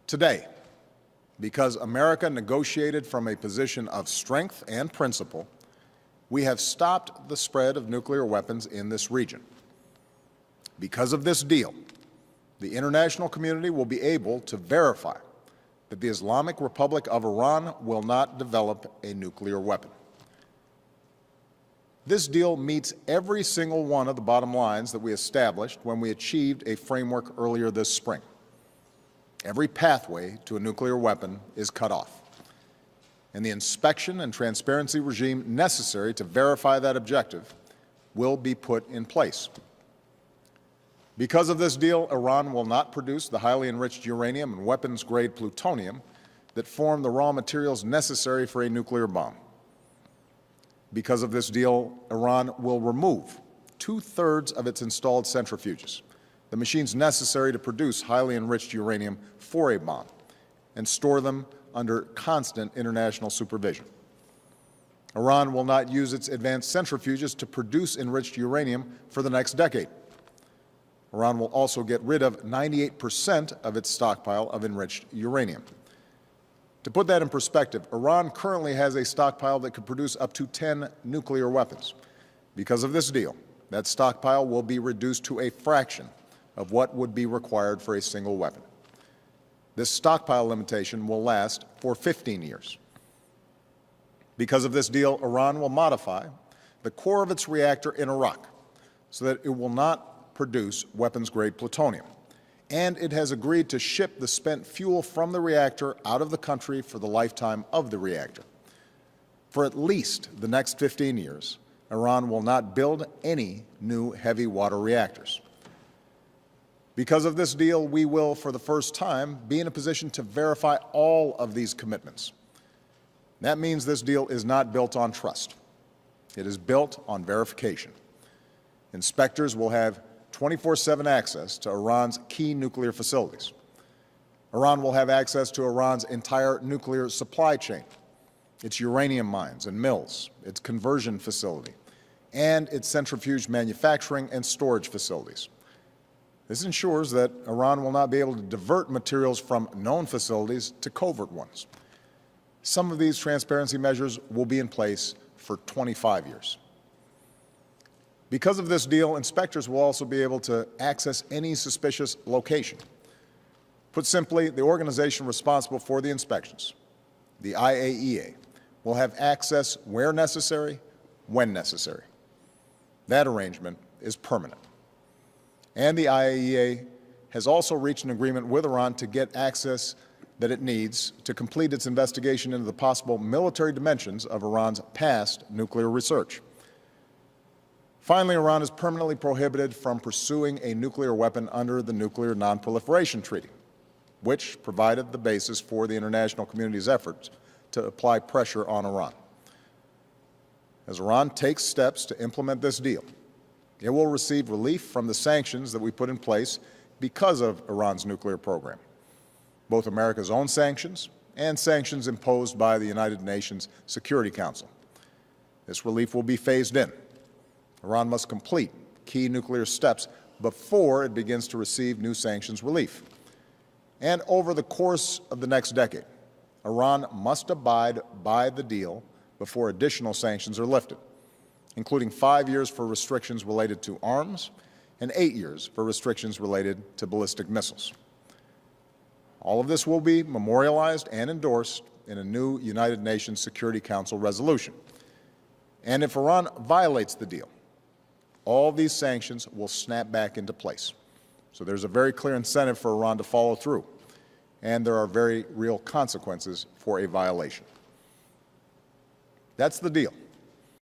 Today, because America negotiated from a position of strength and principle, we have stopped the spread of nuclear weapons in this region. Because of this deal, the international community will be able to verify that the Islamic Republic of Iran will not develop a nuclear weapon. This deal meets every single one of the bottom lines that we established when we achieved a framework earlier this spring. Every pathway to a nuclear weapon is cut off, and the inspection and transparency regime necessary to verify that objective will be put in place. Because of this deal, Iran will not produce the highly enriched uranium and weapons-grade plutonium that form the raw materials necessary for a nuclear bomb. Because of this deal, Iran will remove 2/3 of its installed centrifuges, the machines necessary to produce highly enriched uranium for a bomb, and store them under constant international supervision. Iran will not use its advanced centrifuges to produce enriched uranium for the next decade. Iran will also get rid of 98% of its stockpile of enriched uranium. To put that in perspective, Iran currently has a stockpile that could produce up to 10 nuclear weapons. Because of this deal, that stockpile will be reduced to a fraction of what would be required for a single weapon. This stockpile limitation will last for 15 years. Because of this deal, Iran will modify the core of its reactor in Iraq so that it will not produce weapons-grade plutonium. And it has agreed to ship the spent fuel from the reactor out of the country for the lifetime of the reactor. For at least the next 15 years, Iran will not build any new heavy water reactors. Because of this deal, we will, for the first time, be in a position to verify all of these commitments. That means this deal is not built on trust. It is built on verification. Inspectors will have 24/7 access to Iran's key nuclear facilities. Iran will have access to Iran's entire nuclear supply chain, its uranium mines and mills, its conversion facility, and its centrifuge manufacturing and storage facilities. This ensures that Iran will not be able to divert materials from known facilities to covert ones. Some of these transparency measures will be in place for 25 years. Because of this deal, inspectors will also be able to access any suspicious location. Put simply, the organization responsible for the inspections, the IAEA, will have access where necessary, when necessary. That arrangement is permanent. And the IAEA has also reached an agreement with Iran to get access that it needs to complete its investigation into the possible military dimensions of Iran's past nuclear research. Finally, Iran is permanently prohibited from pursuing a nuclear weapon under the Nuclear Non-Proliferation Treaty, which provided the basis for the international community's efforts to apply pressure on Iran. As Iran takes steps to implement this deal, it will receive relief from the sanctions that we put in place because of Iran's nuclear program, both America's own sanctions and sanctions imposed by the United Nations Security Council. This relief will be phased in. Iran must complete key nuclear steps before it begins to receive new sanctions relief. And over the course of the next decade, Iran must abide by the deal before additional sanctions are lifted, including 5 years for restrictions related to arms and 8 years for restrictions related to ballistic missiles. All of this will be memorialized and endorsed in a new United Nations Security Council resolution. And if Iran violates the deal, all these sanctions will snap back into place. So there's a very clear incentive for Iran to follow through, and there are very real consequences for a violation. That's the deal.